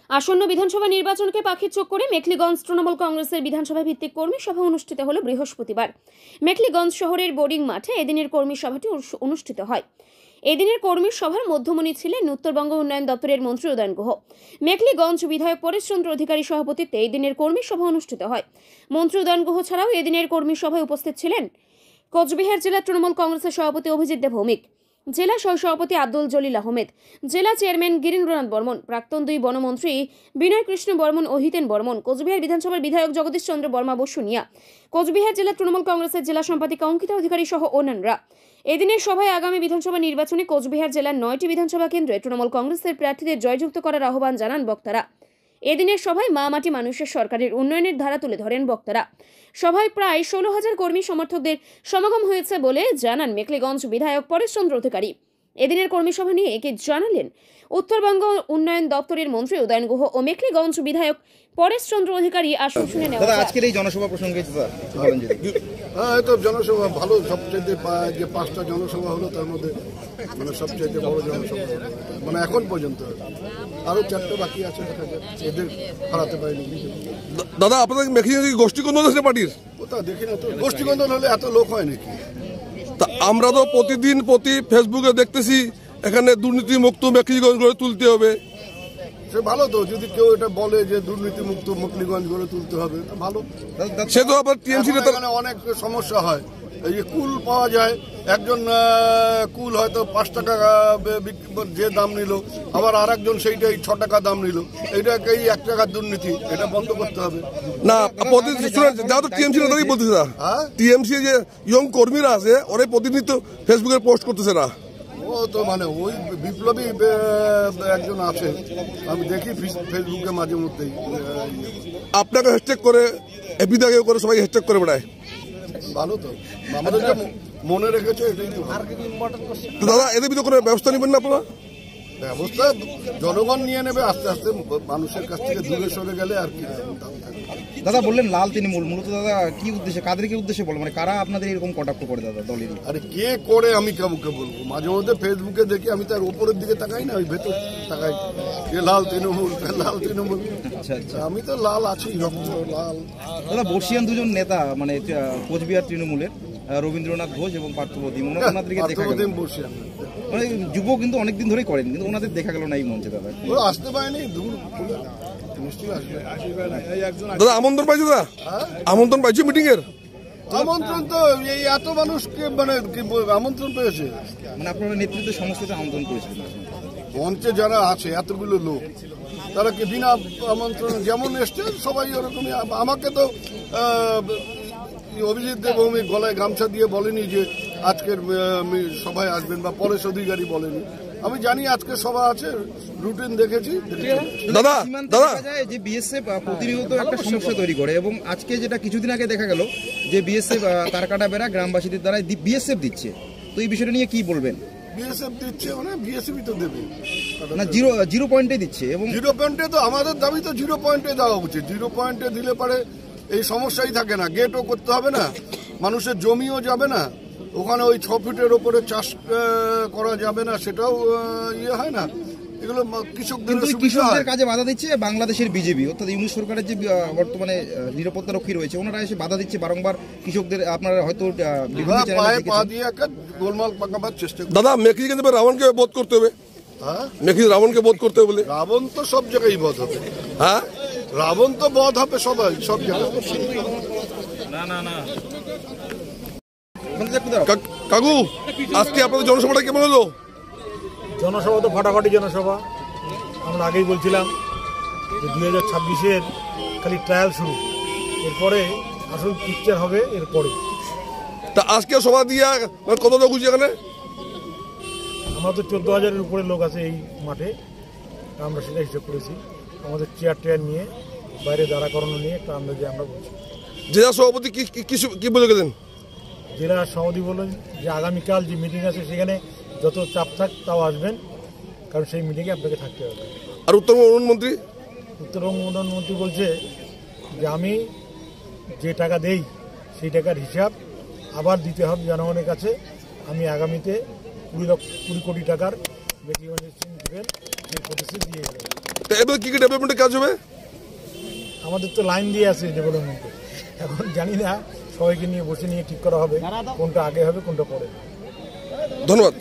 আসন্ন বিধানসভা নির্বাচনকে পাখির চোখ করে মেখলিগঞ্জ তৃণমূল কংগ্রেসের বিধানসভা ভিত্তিক কর্মী সভা অনুষ্ঠিত হল বৃহস্পতিবার। মেখলিগঞ্জ শহরের বোর্ডিং মাঠে এদিনের কর্মী সভাটি অনুষ্ঠিত হয়। এদিনের কর্মী সভার মধ্যমণি ছিলেন উত্তরবঙ্গ উন্নয়ন দপ্তরের মন্ত্রী উদয়ন গুহ। মেখলিগঞ্জ বিধায়ক পরেশচন্দ্র অধিকারী সভাপতিত্বে এদিনের কর্মী সভা অনুষ্ঠিত হয়। মন্ত্রী উদয়ন গুহ ছাড়াও এদিনের কর্মী সভায় উপস্থিত ছিলেন কোচবিহার জেলা তৃণমূল কংগ্রেসের সভাপতি অভিজিৎ দে ভৌমিক, জেলা সহসভাপতি আব্দুল জলিল আহমেদ, জেলা চেয়ারম্যান গিরীন্দ্রনাথ বর্মন, প্রাক্তন 2 বনমন্ত্রী বিনয় কৃষ্ণ বর্মন ও হিতেন বর্মন, কোচবিহার বিধানসভার বিধায়ক জগদীশ চন্দ্র বর্মা বসুনিয়া, কোচবিহার জেলা তৃণমূল কংগ্রেসের জেলা সম্পাদিকা অঙ্কিতা অধিকারী সহ অন্যান্যরা। এদিনের সভায় আগামী বিধানসভা নির্বাচনে কোচবিহার জেলার 9টি বিধানসভা কেন্দ্রে তৃণমূল কংগ্রেসের প্রার্থীদের জয়যুক্ত করার আহ্বান জানান বক্তারা। এদিনের সভায় মা মাটি মানুষের সরকারের উন্নয়নের ধারা তুলে ধরেন বক্তারা। সভায় প্রায় 16,000 কর্মী সমর্থকদের সমাগম হয়েছে বলে জানান মেখলিগঞ্জ বিধায়ক পরেশচন্দ্র অধিকারী। এদিনের কর্মী সভা নিয়ে একে জানালেন উত্তরবঙ্গ উন্নয়ন দপ্তরের মন্ত্রী উদয়ন গুহ ও মেখলিগঞ্জ বিধায়ক পরেশচন্দ্র অধিকারী। আসুন শুনে নেওয়া যাক। আজকের এই জনসভা প্রসঙ্গে বলেন যদি। এই তো জনসভা ভালো, সবচেয়ে যে 5টা জনসভা হলো তার মধ্যে মানে সবচেয়ে বড় জনসভা মানে এখন পর্যন্ত। আরো 4টা বাকি আছে, এদের হারাতে পারিনি। দাদা, আপনাদের মেখলিগঞ্জে গোষ্ঠীকন্দল আছে পার্টির? ওটা দেখি না তো, গোষ্ঠীকন্দল হলে এত লোক হয় নাকি? তা আমরা তো প্রতিদিন ফেসবুকে দেখতেছি এখানে দুর্নীতি মুক্ত মেখলিগঞ্জ গড়ে তুলতে হবে। সে ভালো তো, যদি কেউ এটা বলে যে দুর্নীতি মুক্ত মেখলিগঞ্জ গড়ে তুলতে হবে, ভালো। সে তো আবার টিএমসি এখানে অনেক সমস্যা হয়। এই যে কুল পাওয়া যায়, একজন কুল হয়তো 5 টাকা যে দাম নিল, আবার আর একজন সেইটাই 6 টাকা দাম নিল। এইটাকেই 1 টাকার দুর্নীতি, এটা বন্ধ করতে হবে। না, যা তো টিএমসি নেতাই বলতেছে না, টিএমসি যে ইয়ং কর্মীরা আছে ওরা প্রতিদিন তো ফেসবুকে পোস্ট করতেছে না। ও তো মানে ওই বিপ্লবী একজন আছে, আমি দেখি ফেসবুকে মাঝে মধ্যেই। আপনাকে হ্যাশট্যাগ করে, এপিদাকে করে, সবাই হ্যাশট্যাগ করে বেড়ায়। ভালো তো, আমাদেরকে মনে রেখেছে, এটাই দাদা। এদের ভিতরে কোনো ব্যবস্থা নেবেন না আপনারা? ব্যবস্থা জনগণ নিয়ে নেবে আস্তে আস্তে, মানুষের কাছ থেকে দূরে সরে গেলে আর কি। দাদা বললেন লাল তৃণমূল, মূলত দাদা কি উদ্দেশ্যে, কাদেরকে উদ্দেশ্যে বলো, মানে কারা আপনাদের এরকম কটাক্ষ করে দাদা দলের? আরে কে করে আমি কাউকে বলবো? মাঝে মধ্যে ফেসবুকে দেখি, আমি তার উপরের দিকে তাকাই না, ওই ভেতর তাকাই, লাল তৃণমূল, লাল তৃণমূল। আচ্ছা আচ্ছা, আমি তো লাল আছি, রক্ত লাল। দাদা বর্ষিয়ান 2জন নেতা মানে কোচবিহার তৃণমূলের রবীন্দ্রনাথ ঘোষ এবং পার্থপ্রতিম, ওনাদেরকে দেখা গেল, মানে যুব কিন্তু অনেকদিন ধরেই করেন, কিন্তু ওনাদের দেখা গেল না এই মঞ্চে। দাদা আসতে পারেনি, দূর দাদা আমন্ত্রণ পাইছো? দাদা আমন্ত্রণ পাইছো মিটিং এর? আমন্ত্রণ তো এই এত মানুষকে মানে কি আমন্ত্রণ পেয়েছে, মানে আপনারা নেতৃত্বে সমস্ত আমন্ত্রণ করেছিলেন। মঞ্চে যারা আছে এতগুলো লোক, তারা কি বিনা আমন্ত্রণ যেমন এসছে সবাই ওরকমই। আমাকে তো অভিজিৎ দে ভৌমিক গলায় গামছা দিয়ে বলেনি যে আজকের সভায় আসবেন, বা পরেশ অধিকারী বলেনি। আমি জানি আজকে সভা আছে, রুটিন দেখেছি। দাদা দাদা যে বিএসএফ প্রতিনিয়ত একটা সমস্যা তৈরি করে, এবং আজকে যেটা কিছুদিন আগে দেখা গেল যে বিএসএফ তারকাটা বেড়া গ্রামবাসীদের দ্বারা বিএসএফ দিচ্ছে, তো এই বিষয়টা নিয়ে কি বলবেন? বিএসএফ দিচ্ছে মানে বিএসএফই তো দেবে না, জিরো পয়েন্টে দিচ্ছে, এবং 0 পয়েন্টে তো আমাদের দাবি তো 0 পয়েন্টে দেওয়া উচিত। 0 পয়েন্টে দিলে পারে এই সমস্যাই থাকে না, গেটও করতে হবে না, মানুষের জমিও যাবে না, ওখানে ওই 6 ফিটের ওপরে চাষ করা যাবে না, সেটাও ইয়ে হয় না। এগুলো কৃষকদের কাজে বাধা দিচ্ছে বাংলাদেশের বিজেপি, অর্থাৎ ইউনিট সরকারের যে বর্তমানে নিরাপত্তা রক্ষী রয়েছে, ওনারা এসে বাধা দিচ্ছে বারংবার কৃষকদের। আপনারা হয়তো গোলমাল পাকাবার চেষ্টা। দাদা মেখলিগঞ্জে রাবণকে বধ করতে হবে, রাবণকে বধ করতে হবে বলে। রাবণ তো সব জায়গায় বধ হবে। হ্যাঁ, রাবণ তো বধ হবে সবাই, সব জায়গায়। কাকু, আজকে আপনাদের জনসভাটা কেমন হলো? জনসভা তো ফাটাফাটি জনসভা। আমরা আগেই বলছিলাম যে 2026-এর খালি ট্রায়াল শুরু, এরপরে আসল পিকচার হবে এরপরে। তা আজকে সভা দিয়া কত লোক হচ্ছে এখানে? আমরা তো 14,000-এর উপরে লোক আছে এই মাঠে, আমরা সেটা হিসাব করেছি। আমাদের চেয়ার টেয়ার নিয়ে, বাইরে দাঁড়া করানো নিয়ে একটা আন্দাজে আমরা বলছি। জেলা সভাপতি কি বলে গেলেন? জেলা সভাপতি বললেন যে আগামীকাল যে মিটিং আছে সেখানে যত চাপ থাক তাও আসবেন, কারণ সেই মিটিংয়ে আপনাকে থাকতে হবে। আর উত্তরবঙ্গ উন্নয়ন মন্ত্রী বলছে যে আমি যে টাকা দেই সেই টাকার হিসাব আবার দিতে হবে জনগণের কাছে। আমি আগামীতে 20 কোটি টাকার মেখলিগঞ্জের দেবেন, সেই প্রতিশ্রুতি দিয়ে গেলেন। এবার কি কি ডেভেলপমেন্টের কাজ হবে? আমাদের তো লাইন দিয়ে আছে ডেভেলপমেন্টে, এখন জানি না, সবাইকে নিয়ে বসে নিয়ে ঠিক করা হবে কোনটা আগে হবে কোনটা পরে। ধন্যবাদ।